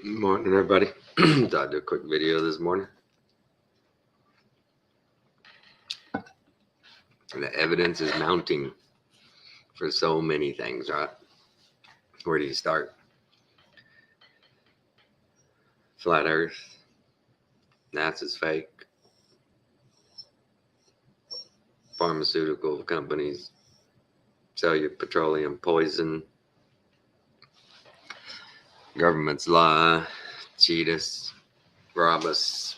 Morning, everybody. Thought I'd do a quick video this morning. The evidence is mounting for so many things, right? Where do you start? Flat Earth, NASA's fake, pharmaceutical companies sell you petroleum poison, governments lie, cheat us, rob us,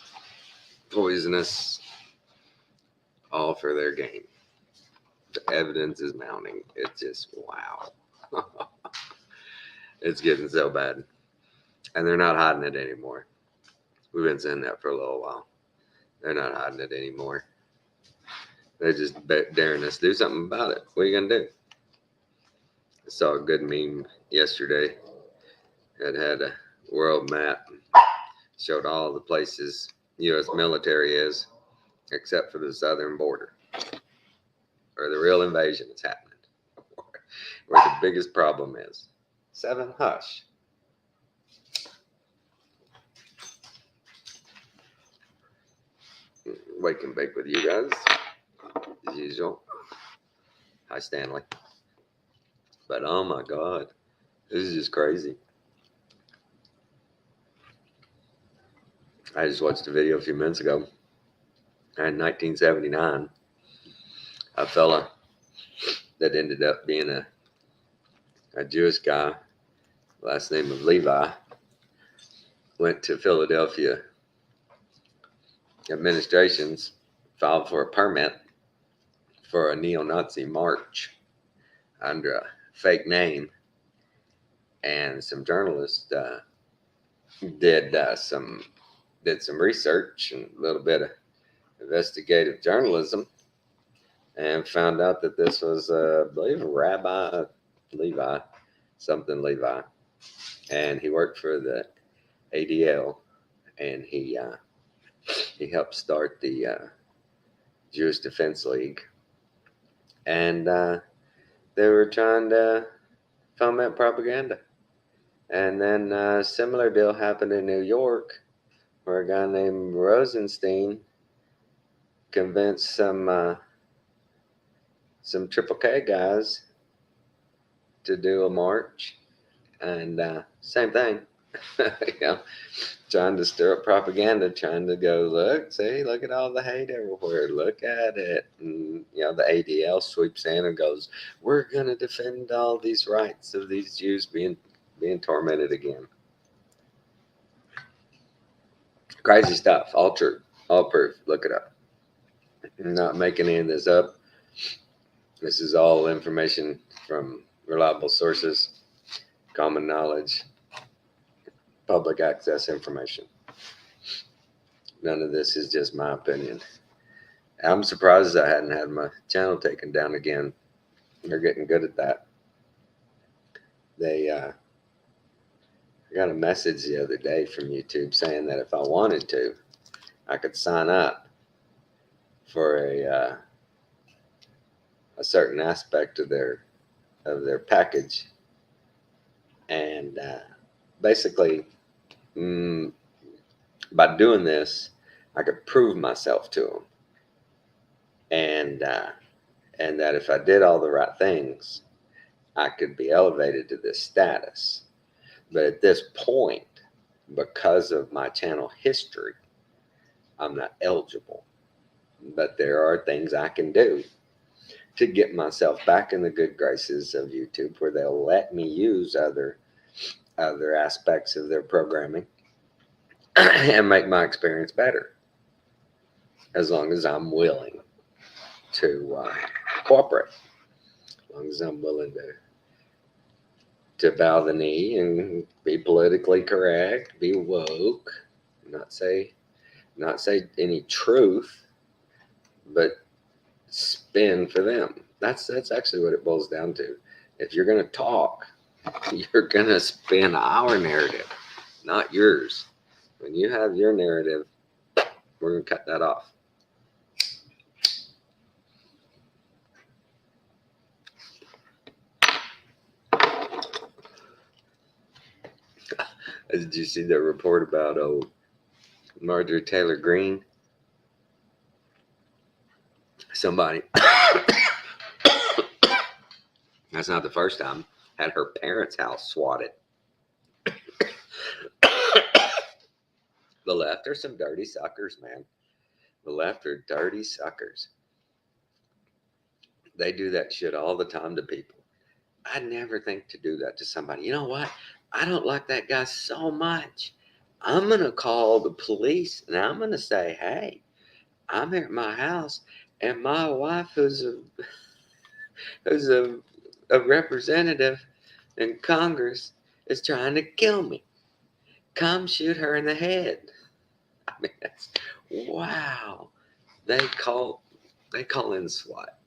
poison us, all for their gain. The evidence is mounting. It's just wow. It's getting so bad. And they're not hiding it anymore. We've been saying that for a little while. They're not hiding it anymore. They're just daring us to do something about it. What are you going to do? I saw a good meme yesterday. It had a world map. Showed all the places U.S. military is, except for the southern border, where the real invasion is happening. Where the biggest problem is. 7, hush. Wake and bake with you guys, as usual. Hi, Stanley. But oh my God, this is just crazy. I just watched a video a few minutes ago. In 1979, a fella that ended up being a Jewish guy, last name of Levi, went to Philadelphia administrations, filed for a permit for a neo-Nazi march under a fake name, and some journalists did some research and a little bit of investigative journalism, and found out that this was, I believe, Rabbi Levi, and he worked for the ADL, and he helped start the Jewish Defense League, and they were trying to foment propaganda. And then a similar deal happened in New York, where a guy named Rosenstein convinced some Triple K guys to do a march, and same thing, trying to stir up propaganda, trying to go, look at all the hate everywhere, look at it. And the ADL sweeps in and goes, we're gonna defend all these rights of these Jews being tormented again. Crazy stuff, all true, all proof. Look it up. I'm not making any of this up. This is all information from reliable sources, common knowledge, public access information. None of this is just my opinion. I'm surprised I hadn't had my channel taken down again. They're getting good at that. I got a message the other day from YouTube saying that if I wanted to, I could sign up for a certain aspect of their package, and basically, by doing this, I could prove myself to them, and that if I did all the right things, I could be elevated to this status. But at this point, because of my channel history, I'm not eligible. But there are things I can do to get myself back in the good graces of YouTube, where they'll let me use other aspects of their programming and make my experience better, as long as I'm willing to cooperate, as long as I'm willing to bow the knee and be politically correct, be woke, not say any truth, but spin for them. That's actually what it boils down to. If you're going to talk, you're going to spin our narrative, not yours. When you have your narrative, we're going to cut that off. Did you see the report about Marjorie Taylor Greene? Somebody, that's not the first time, had her parents' house swatted. The left are some dirty suckers, man. The left are dirty suckers. They do that shit all the time to people. I'd never think to do that to somebody. You know what? I don't like that guy so much. I'm going to call the police and I'm going to say, hey, I'm here at my house and my wife, who's a representative in Congress, is trying to kill me. Come shoot her in the head. I mean, that's, wow. They call in SWAT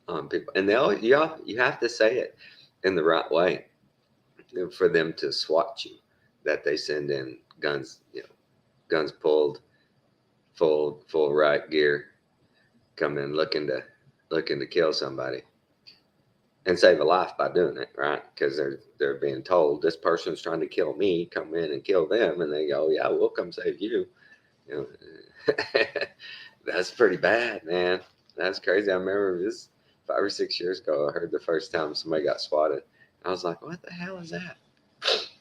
on people, and you have to say it in the right way for them to SWAT you. That they send in guns, guns pulled, full riot gear, come in looking to kill somebody and save a life by doing it, right? Because they're being told this person's trying to kill me, come in and kill them, and they go, yeah, we'll come save you. That's pretty bad, man. That's crazy. I remember this 5 or 6 years ago. I heard the first time somebody got swatted. I was like, what the hell is that?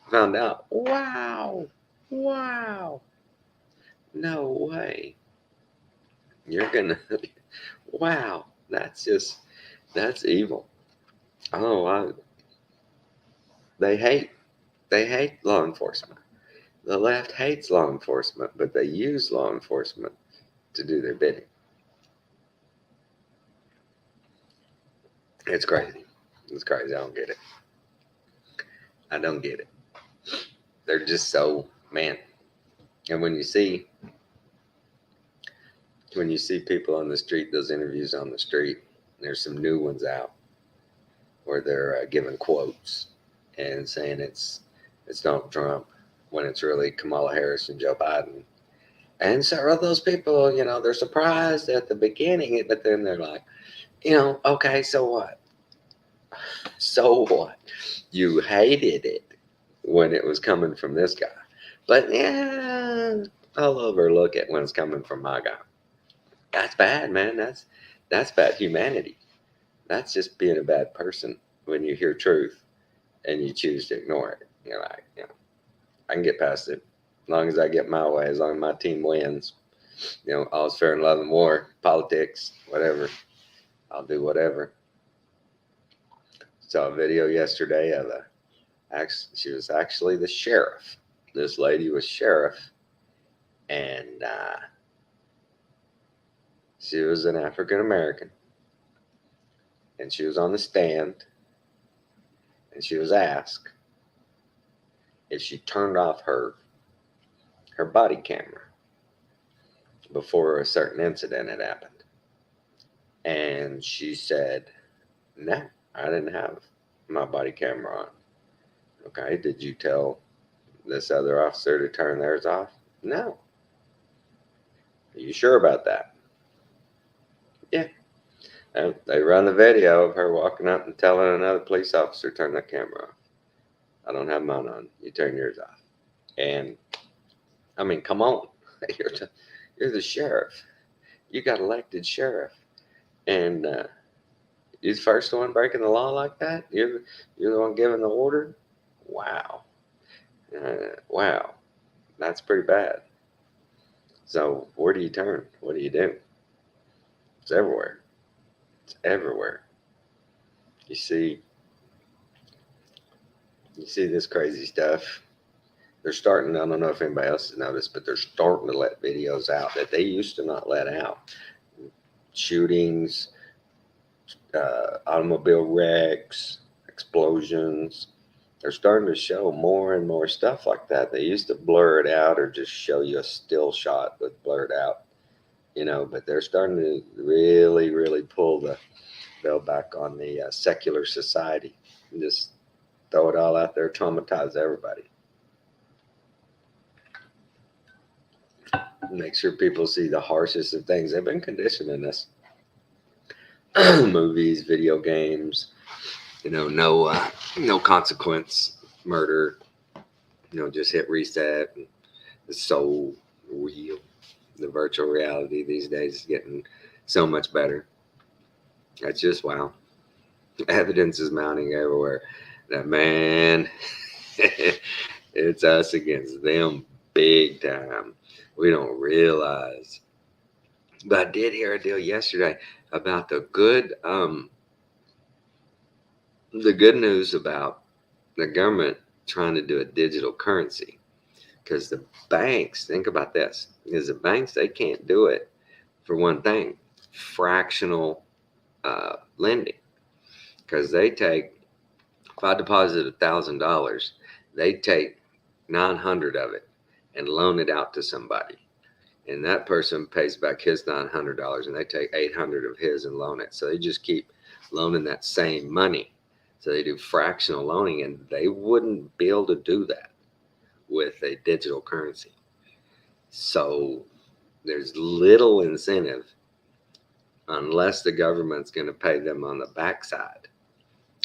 Found out. Wow. No way. You're gonna. Wow. That's evil. I don't know why. They hate law enforcement. The left hates law enforcement, but they use law enforcement to do their bidding. It's crazy. It's crazy. I don't get it. They're just so, man. And when you see people on the street, those interviews on the street, there's some new ones out where they're giving quotes and saying it's Donald Trump when it's really Kamala Harris and Joe Biden. And several of those people, they're surprised at the beginning, but then they're like, okay, so what? So what? You hated it when it was coming from this guy. But yeah, I'll overlook it when it's coming from my guy. That's bad, man. That's bad humanity. That's just being a bad person when you hear truth and you choose to ignore it. You're like, I can get past it as long as I get my way, as long as my team wins. All's fair in love and war, politics, whatever. I'll do whatever. Saw a video yesterday of she was actually the sheriff. This lady was sheriff, and she was an African American, and she was on the stand, and she was asked if she turned off her body camera before a certain incident had happened. And she said, no, I didn't have my body camera on. Okay, did you tell this other officer to turn theirs off? No. Are you sure about that? Yeah. And they run the video of her walking up and telling another police officer, turn that camera off. I don't have mine on. You turn yours off. And, I mean, come on. You're the sheriff. You got elected sheriff. And you're the first one breaking the law like that? You're the one giving the order? Wow. Wow. That's pretty bad. So where do you turn? What do you do? It's everywhere. It's everywhere. You see this crazy stuff. They're starting, I don't know if anybody else has noticed, but they're starting to let videos out that they used to not let out. Shootings, automobile wrecks, explosions. They're starting to show more and more stuff like that. They used to blur it out or just show you a still shot with blurred out, but they're starting to really, really pull the bell back on the secular society and just throw it all out there, traumatize everybody. Make sure people see the harshest of things. They've been conditioning us. Movies, video games, no consequence, murder, just hit reset. And it's so real. The virtual reality these days is getting so much better. That's just wow. Evidence is mounting everywhere that, man, it's us against them big time. We don't realize. But I did hear a deal yesterday about the good news about the government trying to do a digital currency. Because the banks, think about this, is the banks, they can't do it for one thing, fractional lending. Because they take, if I deposit $1,000, they take 900 of it and loan it out to somebody. And that person pays back his $900 and they take 800 of his and loan it. So they just keep loaning that same money. So they do fractional loaning, and they wouldn't be able to do that with a digital currency. So there's little incentive unless the government's going to pay them on the backside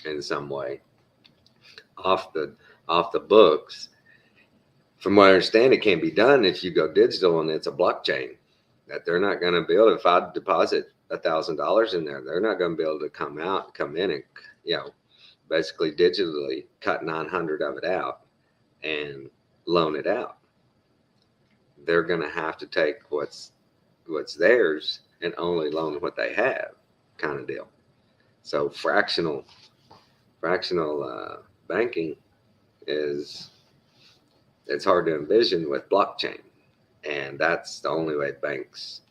in some way off the books. From what I understand, it can be done if you go digital and it's a blockchain. That they're not going to be able to, if I deposit $1,000 in there, they're not going to be able to come in and basically digitally cut 900 of it out and loan it out. They're going to have to take what's theirs and only loan what they have, kind of deal. So fractional banking it's hard to envision with blockchain, and that's the only way banks.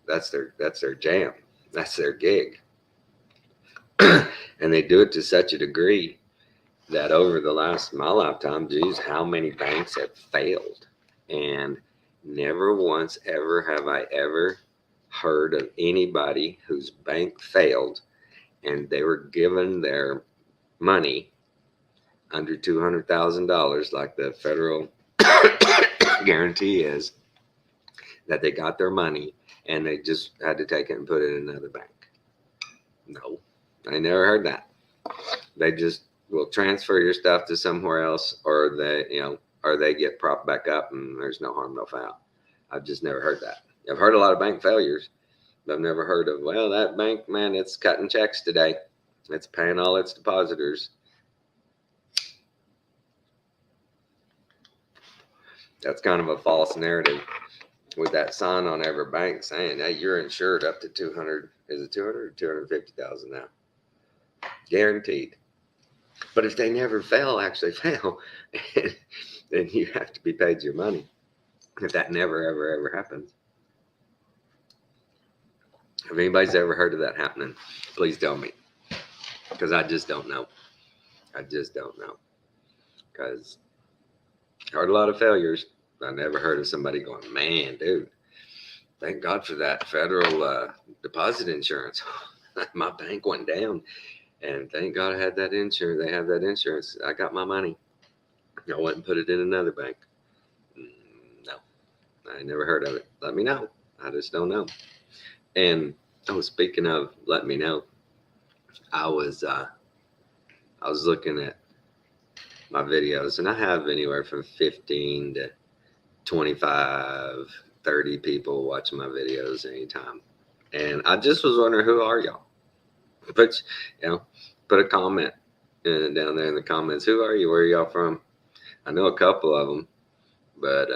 That's their jam. That's their gig, and they do it to such a degree that over my lifetime, geez, how many banks have failed? And never once ever have I ever heard of anybody whose bank failed and they were given their money under $200,000, like the federal guarantee is, that they got their money and they just had to take it and put it in another bank. No, I never heard that. They just will transfer your stuff to somewhere else, or they get propped back up and there's no harm, no foul. I've just never heard that. I've heard a lot of bank failures, but I've never heard of, well, that bank, man, it's cutting checks today. It's paying all its depositors. That's kind of a false narrative with that sign on every bank saying, hey, you're insured up to 200. Is it 200 or 250,000 now? Guaranteed. But if they never actually fail, then you have to be paid your money. If that never, ever happens. If anybody's ever heard of that happening, please tell me. Because I just don't know. Because I heard a lot of failures. I never heard of somebody going, man, dude, thank God for that federal deposit insurance. My bank went down. And thank God I had that insurance. They have that insurance. I got my money. I went and put it in another bank. No, I never heard of it. Let me know. I just don't know. And speaking of let me know, I was looking at my videos, and I have anywhere from 15 to 25, 30 people watching my videos anytime. And I just was wondering, who are y'all? Put a comment down there in the comments. Who are you? Where are y'all from? I know a couple of them, but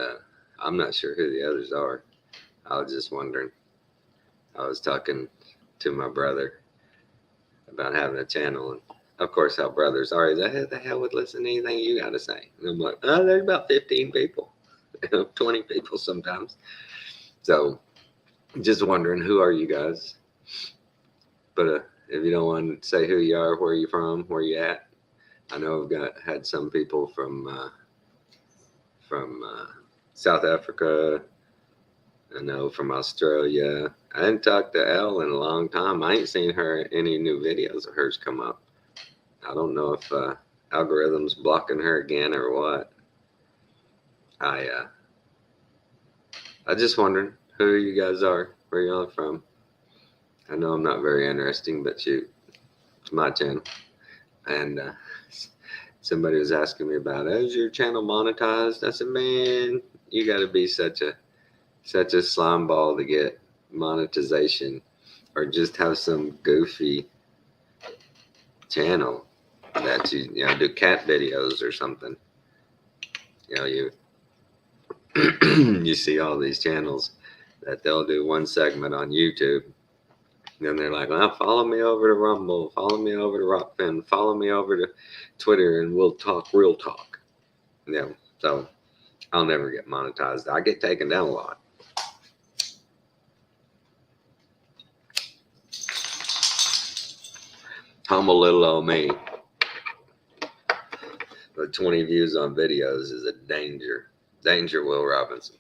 I'm not sure who the others are. I was just wondering. I was talking to my brother about having a channel, and of course, how brothers are. Who the hell would listen to anything you got to say? And I'm like, there's about 15 people, 20 people sometimes. So, just wondering, who are you guys? But if you don't want to say who you are, where you from, where you at, I know I've had some people from South Africa. I know from Australia. I hadn't talked to Elle in a long time. I ain't seen any new videos of hers come up. I don't know if algorithm's blocking her again or what. I just wondering who you guys are, where y'all from. I know I'm not very interesting, but shoot, it's my channel. And somebody was asking me about, is your channel monetized? I said, man, you got to be such a slime ball to get monetization, or just have some goofy channel that you know do cat videos or something. You know, you you see all these channels that they'll do one segment on YouTube. Then they're like, well, follow me over to Rumble, follow me over to Rockfin, follow me over to Twitter, and we'll talk real talk. You know, so I'll never get monetized. I get taken down a lot. Humble little old me. But 20 views on videos is a danger. Danger, Will Robinson.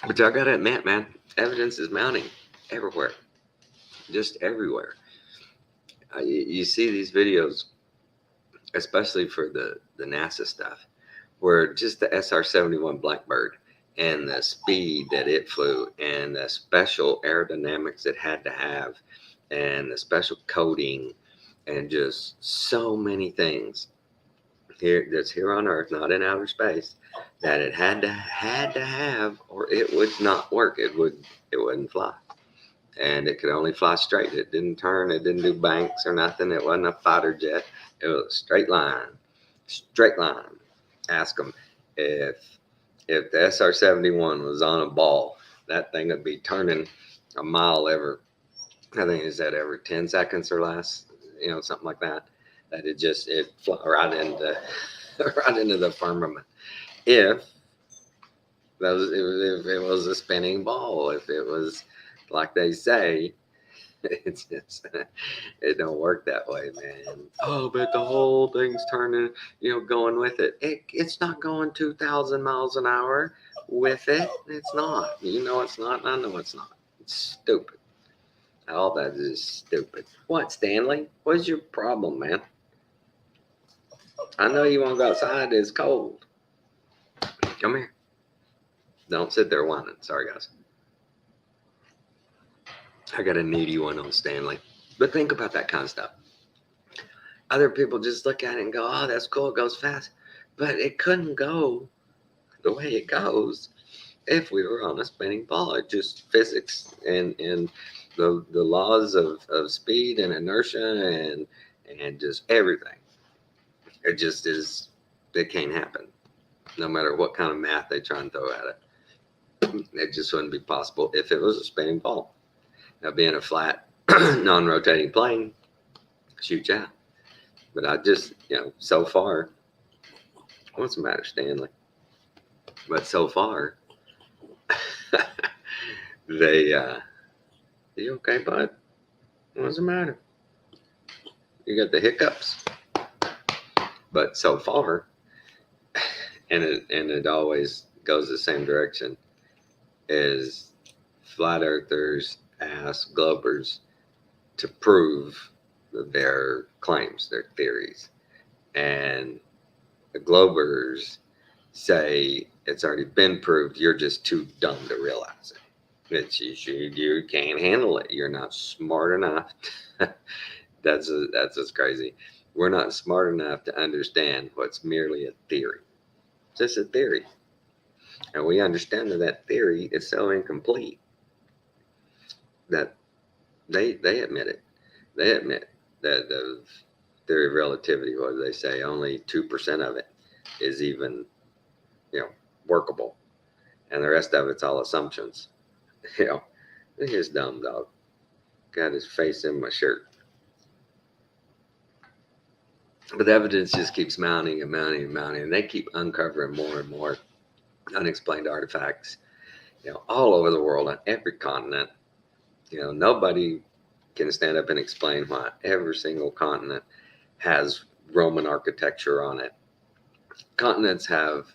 But I gotta admit, man, evidence is mounting everywhere. Just everywhere. You see these videos, especially for the NASA stuff, where just the SR-71 Blackbird and the speed that it flew and the special aerodynamics it had to have and the special coating and just so many things that's here on Earth, not in outer space, that it had to have, or it would not work. It wouldn't fly. And it could only fly straight. It didn't turn. It didn't do banks or nothing. It wasn't a fighter jet. It was a straight line. Straight line. Ask them if the SR-71 was on a ball, that thing would be turning a mile I think it said every 10 seconds or less, you know, something like that. That it fly right into the firmament. If it was a spinning ball, if it was like they say, it don't work that way, man. Oh, but the whole thing's turning, you know, going with it. It's not going 2,000 miles an hour with it. It's not. You know it's not. I know it's not. It's stupid. All that is stupid. What, Stanley? What's your problem, man? I know you want to go outside. It's cold. Come here. Don't sit there whining. Sorry, guys. I got a needy one on Stanley. But think about that kind of stuff. Other people just look at it and go, oh, that's cool. It goes fast. But it couldn't go the way it goes if we were on a spinning ball. It just physics and the laws of speed and inertia and just everything. It just is. It can't happen. No matter what kind of math they try and throw at it. It just wouldn't be possible if it was a spinning ball. Now, being a flat, non-rotating plane, shoot out. But I just, you know, so far, what's the matter, Stanley? But so far, they, you okay, bud? What's the matter? You got the hiccups. But so far, and it always goes the same direction, is flat earthers ask Globers to prove their claims, their theories. And the Globers say it's already been proved, you're just too dumb to realize it. You can't handle it. You're not smart enough. That's just crazy. We're not smart enough to understand what's merely a theory. It's just a theory. And we understand that theory is so incomplete that they admit it. They admit that the theory of relativity, what do they say? Only 2% of it is even, you know, workable. And the rest of it's all assumptions. You know, here's dumb dog. Got his face in my shirt. But the evidence just keeps mounting and mounting and mounting. And they keep uncovering more and more unexplained artifacts, you know, all over the world on every continent. You know, nobody can stand up and explain why every single continent has Roman architecture on it. Continents have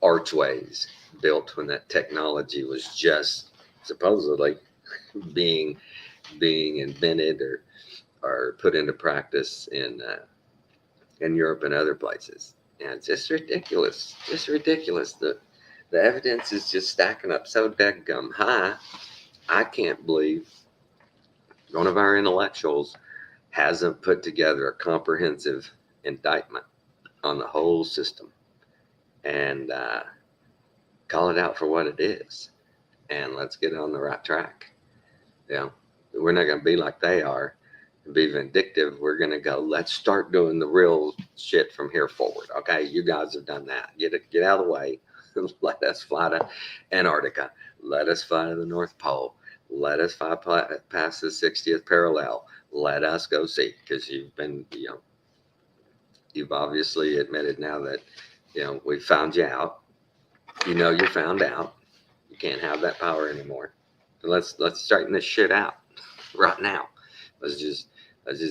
archways built when that technology was just supposedly being invented or put into practice in Europe and other places. And it's just ridiculous. Just ridiculous. The evidence is just stacking up so dadgum high. I can't believe one of our intellectuals hasn't put together a comprehensive indictment on the whole system and call it out for what it is. And let's get on the right track. You know, we're not going to be like they are and be vindictive. We're going to go, let's start doing the real shit from here forward. Okay, you guys have done that. Get out of the way. Let us fly to Antarctica. Let us fly to the North Pole. Let us fly past the 60th parallel. Let us go see, because you've been, you've obviously admitted now that, we found you out. You're found out. You can't have that power anymore. Let's straighten this shit out right now. Let's just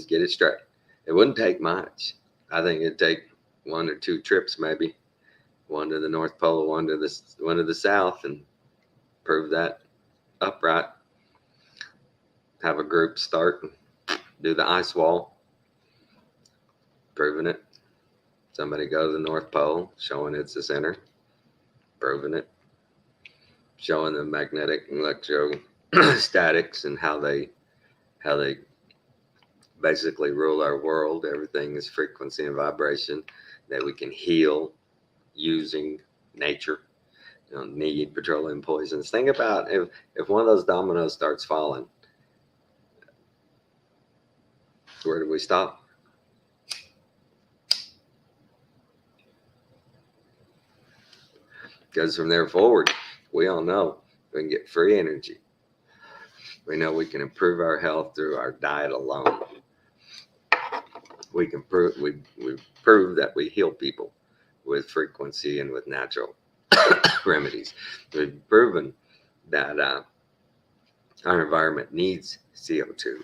get it straight. It wouldn't take much. I think it'd take 1 or 2 trips, maybe one to the North Pole, one to the South, and prove that upright. Have a group start and do the ice wall, proving it. Somebody go to the North Pole, showing it's the center, proving it, showing the magnetic and electrostatics and how they basically rule our world. Everything is frequency and vibration, that we can heal using nature. Need petroleum poisons. Think about if one of those dominoes starts falling, where do we stop? Because from there forward, we all know we can get free energy. We know we can improve our health through our diet alone. We can prove we prove that we heal people with frequency and with natural remedies. We've proven that our environment needs CO2.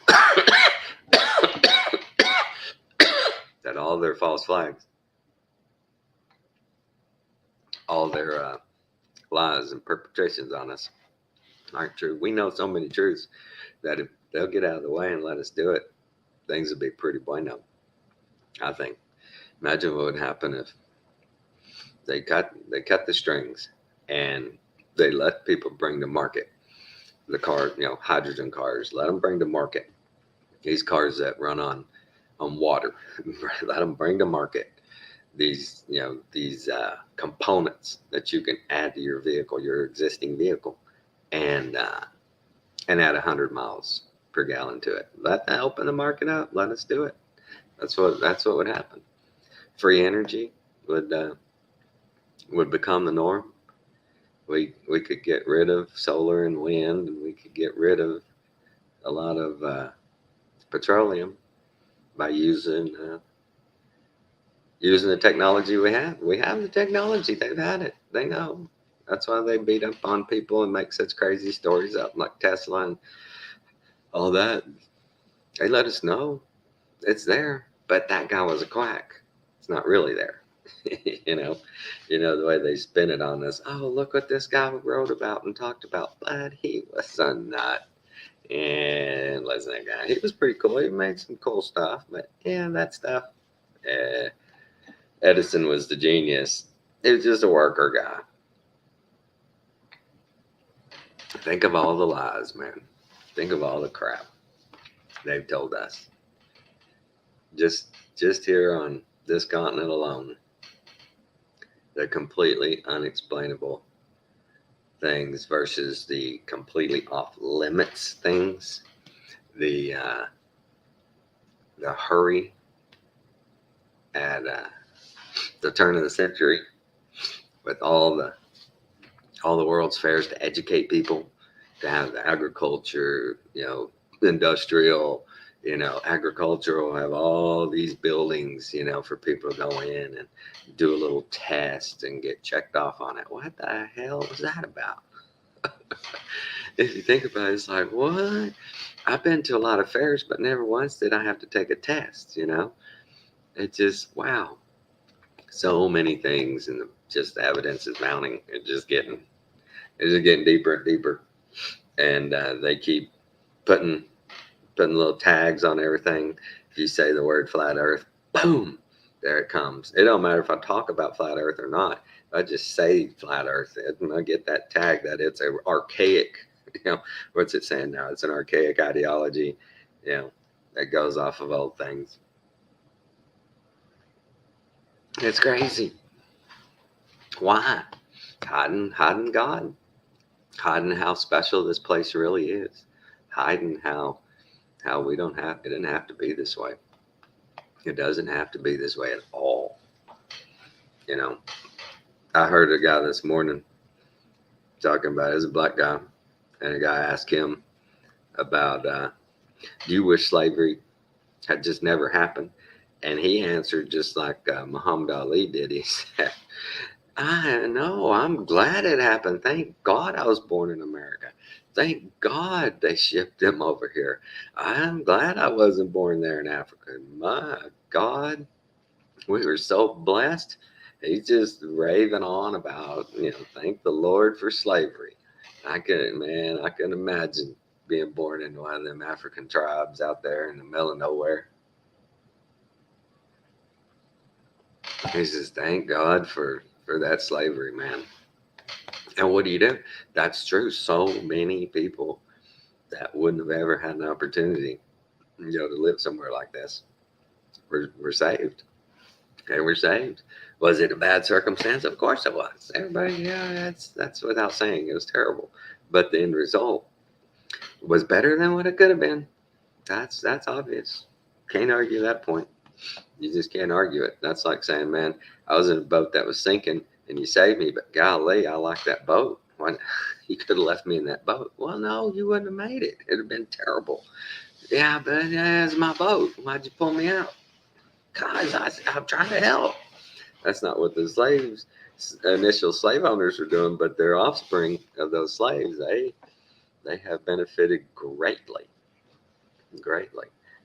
That all their false flags, all their lies and perpetrations on us aren't true. We know so many truths that if they'll get out of the way and let us do it, things would be pretty bueno, I think. Imagine what would happen if they cut the strings and they let people bring to market the car, hydrogen cars. Let them bring to market these cars that run on water. Let them bring to market these components that you can add to your vehicle, your existing vehicle, and add 100 miles per gallon to it. Let that open the market up. Let us do it. That's what would happen. Free energy would become the norm. We could get rid of solar and wind, and we could get rid of a lot of petroleum by using the technology we have. We have the technology. They've had it. They know. That's why they beat up on people and make such crazy stories up, like Tesla and all that. They let us know it's there, but that guy was a quack. It's not really there. The way they spin it on this. Oh, look what this guy wrote about and talked about, but he was a nut. And listen, that guy, he was pretty cool. He made some cool stuff, but that stuff. Edison was the genius. He was just a worker guy. Think of all the lies, man. Think of all the crap they've told us. Just here on this continent alone, the completely unexplainable things versus the completely off limits things, the hurry at the turn of the century with all the world's fairs to educate people, to have the agriculture, industrial, agricultural, have all these buildings, for people to go in and do a little test and get checked off on it. What the hell was that about? If you think about it, it's like, what? I've been to a lot of fairs, but never once did I have to take a test, It's just, wow. So many things, and just the evidence is mounting. It's just getting deeper and deeper. And they keep putting little tags on everything. If you say the word flat earth, boom, there it comes. It don't matter if I talk about flat earth or not. If I just say flat earth, I get that tag that it's an archaic, what's it saying now? It's an archaic ideology. that goes off of old things. It's crazy. Why? Hiding God, hiding how special this place really is, hiding how we don't have it didn't have to be this way. It doesn't have to be this way at all. You know, I heard a guy this morning talking about it. It was a black guy, and a guy asked him about, do you wish slavery had just never happened? And he answered just like Muhammad Ali did. He said, I know, I'm glad it happened. Thank God I was born in America. Thank God they shipped them over here. I'm glad I wasn't born there in Africa. My God, we were so blessed. He's just raving on about, thank the Lord for slavery. I can imagine being born in one of them African tribes out there in the middle of nowhere. He says, thank God for that slavery, man. And what do? That's true. So many people that wouldn't have ever had an opportunity, to live somewhere like this were saved. Okay, we're saved. Was it a bad circumstance? Of course it was. Everybody, yeah, that's without saying. It was terrible. But the end result was better than what it could have been. That's obvious. Can't argue that point. You just can't argue it. That's like saying, man, I was in a boat that was sinking and you saved me, but golly, I like that boat. Why, you could have left me in that boat. Well, no, you wouldn't have made it. It'd have been terrible. Yeah, but it's my boat. Why'd you pull me out? Guys, I'm trying to help. That's not what the initial slave owners are doing, but their offspring of those slaves, they have benefited greatly,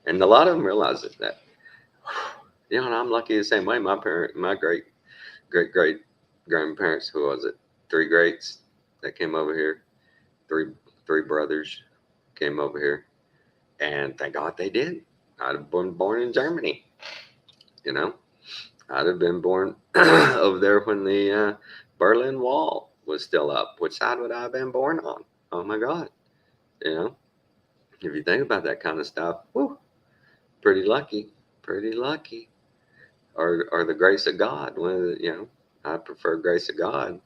and a lot of them realize that. And I'm lucky the same way. My great grandparents, who was it? Three greats that came over here. Three brothers came over here, and thank God they did. I'd have been born in Germany. I'd have been born over there when the Berlin Wall was still up. Which side would I have been born on? Oh my God. If you think about that kind of stuff, whew, pretty lucky. Or the grace of God. I prefer grace of God.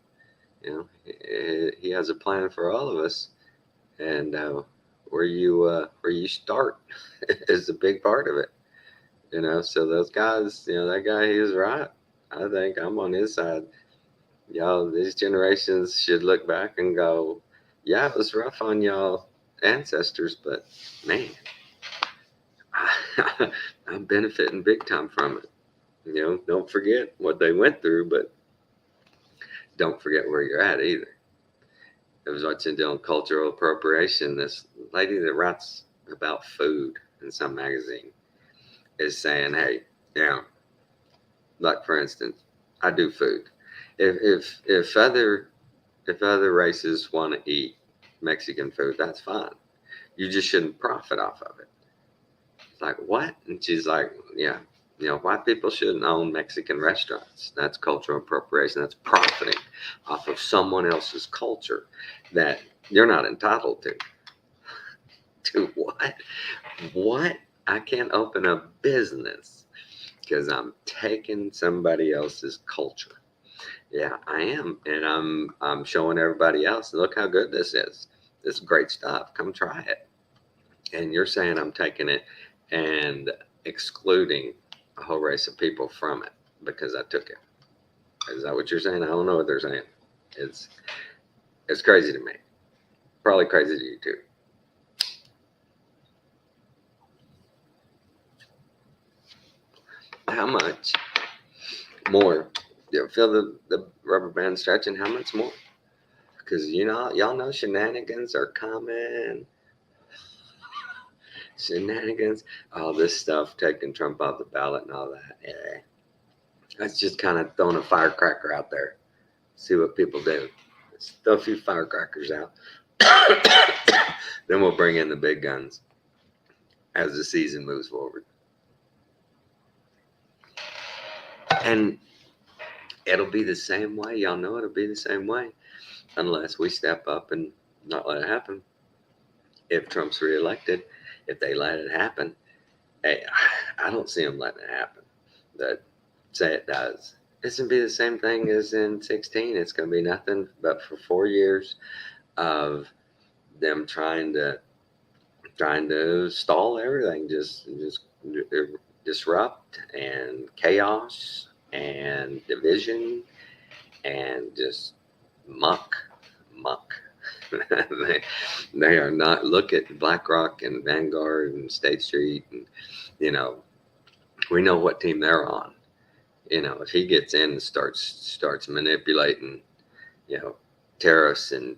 He has a plan for all of us, and where you start is a big part of it. So those guys, that guy, he was right. I think I'm on his side. Y'all, these generations should look back and go, yeah, it was rough on y'all ancestors, but man, I'm benefiting big time from it. Don't forget what they went through, but don't forget where you're at either. I was watching doing cultural appropriation. This lady that writes about food in some magazine is saying, hey, like for instance, I do food. If other races want to eat Mexican food, that's fine. You just shouldn't profit off of it. It's like, what? And she's like, yeah, white people shouldn't own Mexican restaurants. That's cultural appropriation. That's profiting off of someone else's culture that you're not entitled to. To what? What? I can't open a business because I'm taking somebody else's culture. Yeah, I am, and I'm showing everybody else. Look how good this is. This is great stuff. Come try it. And you're saying I'm taking it and excluding a whole race of people from it because I took it. Is that what you're saying? I don't know what they're saying. It's crazy to me. Probably crazy to you too. How much more? You feel the rubber band stretching? How much more? Because y'all know shenanigans are coming. Shenanigans, all this stuff, taking Trump off the ballot and all that. Yeah. That's just kind of throwing a firecracker out there. See what people do. Let's throw a few firecrackers out. Then we'll bring in the big guns as the season moves forward. And it'll be the same way. Y'all know it'll be the same way unless we step up and not let it happen. If Trump's reelected, if they let it happen, Hey, I don't see them letting it happen. But say it does. It's gonna be the same thing as in 16. It's gonna be nothing but for 4 years of them trying to stall everything, just disrupt and chaos and division and just muck, muck. they, they are not. Look at BlackRock and Vanguard and State Street, and you know we know what team they're on. If he gets in and starts manipulating, you know, tariffs and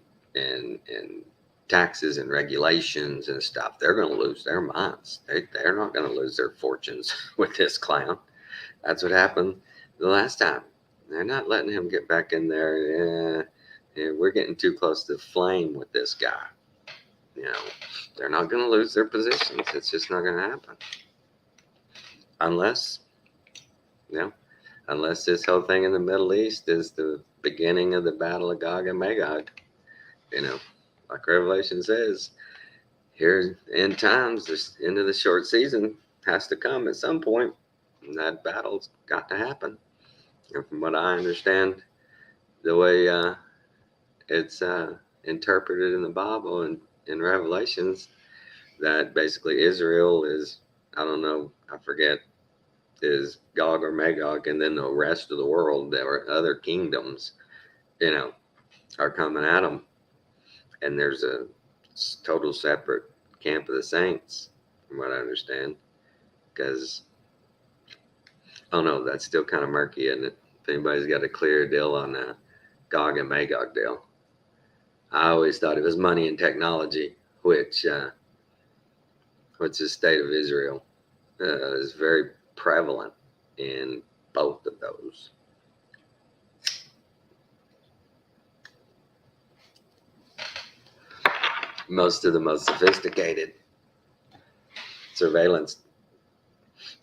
taxes and regulations and stuff, they're going to lose their minds. They're not going to lose their fortunes with this clown. That's what happened the last time. They're not letting him get back in there. Yeah, we're getting too close to flame with this guy. You know, they're not going to lose their positions. It's just not going to happen unless, you know, unless this whole thing in the Middle East is the beginning of the battle of Gog and Magog. Like Revelation says, here in times, this end of the short season has to come at some point, and that battle's got to happen. And from what I understand, the way it's interpreted in the Bible and in Revelations, that basically Israel is, I don't know, I forget, is Gog or Magog, and then the rest of the world, there are other kingdoms, are coming at them, and there's a total separate camp of the saints, from what I understand, because I don't know, that's still kind of murky, isn't it? If anybody's got a clear deal on the Gog and Magog deal. I always thought it was money and technology, which the state of Israel is very prevalent in both of those. Most of the most sophisticated surveillance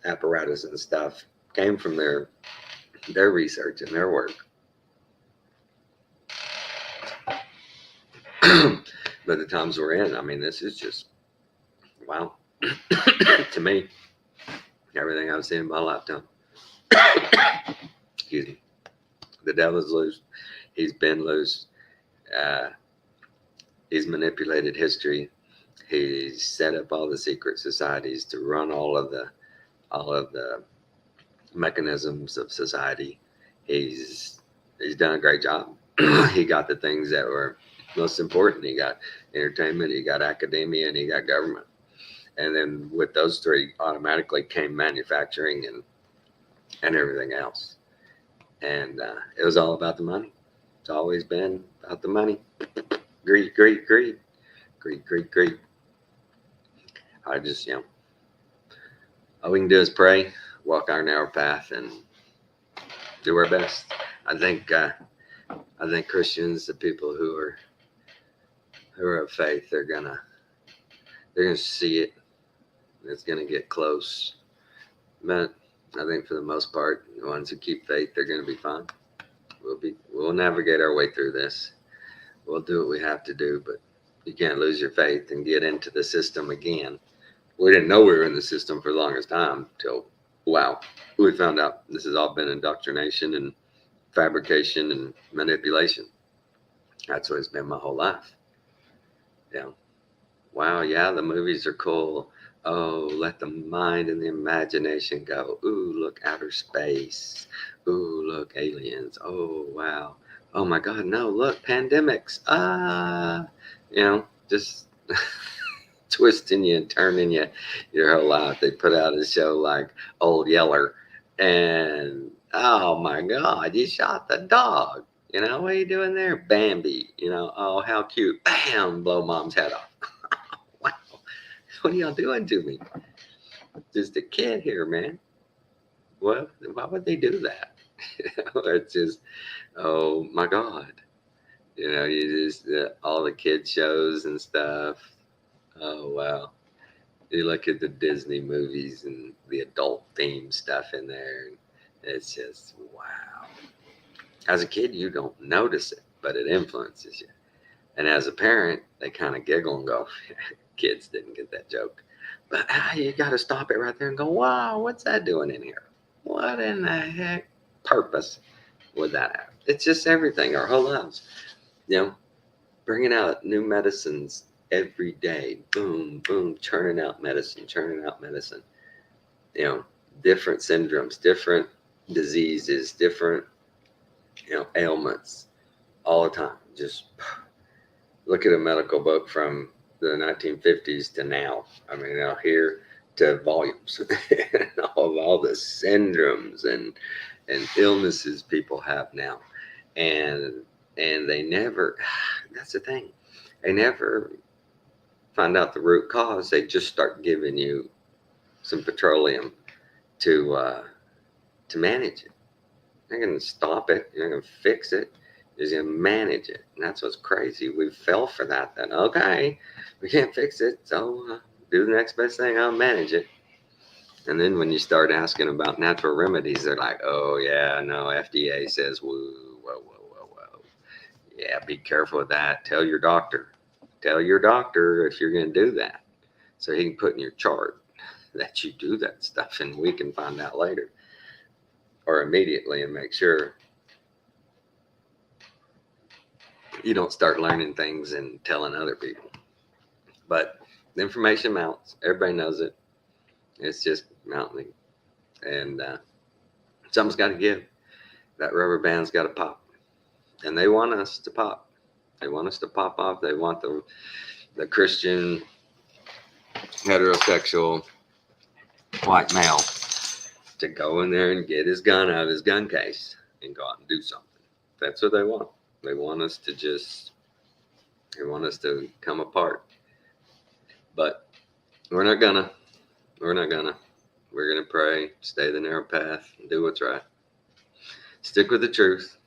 apparatus and stuff came from their research and their work. But the times we're in, I mean, this is just wow. To me, everything I've seen in my lifetime. Excuse me. The devil's loose. He's been loose. He's manipulated history. He's set up all the secret societies to run all of the mechanisms of society. He's done a great job. He got the things that were most important. He got entertainment, he got academia, and he got government. And then with those three, automatically came manufacturing and everything else. And it was all about the money. It's always been about the money. Greed, greed, greed. Greed, greed, greed. I just, all we can do is pray, walk our narrow path, and do our best. I think Christians, the people who are of faith, they're gonna see it. It's gonna get close, but I think for the most part, the ones who keep faith, they're gonna be fine. We'll navigate our way through this. We'll do what we have to do, but you can't lose your faith and get into the system again. We didn't know we were in the system for the longest time till, wow, we found out this has all been indoctrination and fabrication and manipulation. That's what it's been my whole life. Wow, yeah, the movies are cool. Oh, let the mind and the imagination go. Ooh, look, outer space. Ooh, look, aliens. Oh, wow. Oh my God, no, look, pandemics. Just twisting you and turning you your whole life. They put out a show like Old Yeller, and oh my God, you shot the dog. What are you doing there? Bambi, oh, how cute. Bam, blow mom's head off. Wow, what are y'all doing to me? Just a kid here, man. Why would they do that? It's just, oh my God. You just, all the kid shows and stuff. Oh, wow. You look at the Disney movies and the adult theme stuff in there. And it's just, wow. As a kid, you don't notice it, but it influences you. And as a parent, they kind of giggle and go, kids didn't get that joke. But you got to stop it right there and go, wow, what's that doing in here? What in the heck purpose would that have? It's just everything, our whole lives. You know, bringing out new medicines every day. Boom, boom, churning out medicine, churning out medicine. You know, different syndromes, different diseases, different, ailments all the time. Just look at a medical book from the 1950s to now. I mean, now here to volumes and all the syndromes and illnesses people have now, and they never. That's the thing, they never find out the root cause. They just start giving you some petroleum to manage it. You're not going to stop it. You're not going to fix it. You're going to manage it. And that's what's crazy. We fell for that then. Okay, we can't fix it. So do the next best thing. I'll manage it. And then when you start asking about natural remedies, they're like, oh, yeah, no, FDA says, whoa, whoa, whoa, whoa, whoa. Yeah, be careful with that. Tell your doctor. Tell your doctor if you're going to do that. So he can put in your chart that you do that stuff, and we can find out later or immediately and make sure you don't start learning things and telling other people. But the information mounts. Everybody knows it. It's just mounting. And something's got to give. That rubber band's got to pop. And they want us to pop. They want us to pop off. They want the Christian, heterosexual, white male to go in there and get his gun out of his gun case and go out and do something. That's what they want. They want us to come apart. But we're not gonna. We're gonna pray, stay the narrow path, and do what's right. Stick with the truth.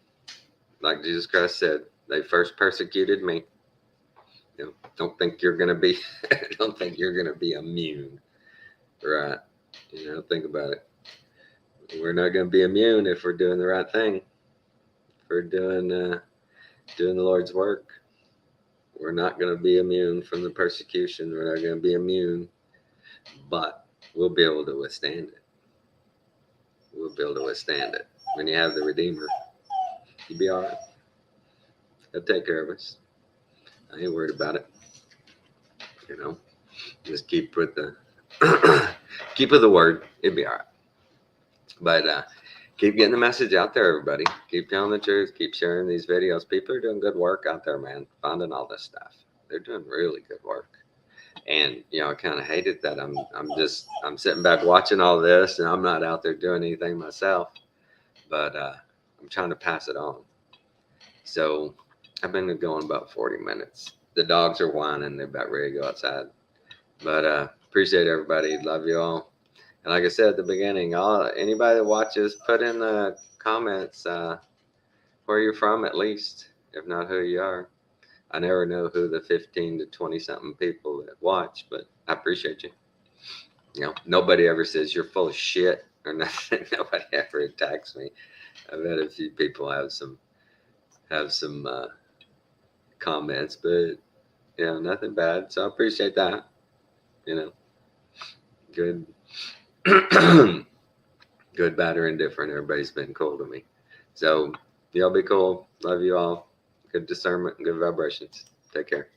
Like Jesus Christ said, they first persecuted me. Don't think you're gonna be immune. Right. Think about it. We're not gonna be immune if we're doing the right thing. If we're doing the Lord's work. We're not going to be immune from the persecution. We're not going to be immune, but we'll be able to withstand it. We'll be able to withstand it. When you have the Redeemer, you'll be all right. He'll take care of us. I ain't worried about it. Just keep with the word. It'll be all right. But keep getting the message out there, everybody. Keep telling the truth. Keep sharing these videos. People are doing good work out there, man. Finding all this stuff. They're doing really good work. And I kind of hated that I'm sitting back watching all this, and I'm not out there doing anything myself. But I'm trying to pass it on. So I've been going about 40 minutes. The dogs are whining. They're about ready to go outside. But appreciate everybody. Love you all. And like I said at the beginning, anybody that watches, put in the comments where you're from, at least, if not who you are. I never know who the 15 to 20 something people that watch, but I appreciate you. Nobody ever says you're full of shit or nothing. Nobody ever attacks me. I've had a few people have some comments, but nothing bad. So I appreciate that. Good. Good, bad, or indifferent. Everybody's been cool to me. So y'all be cool. Love you all. Good discernment and good vibrations. Take care.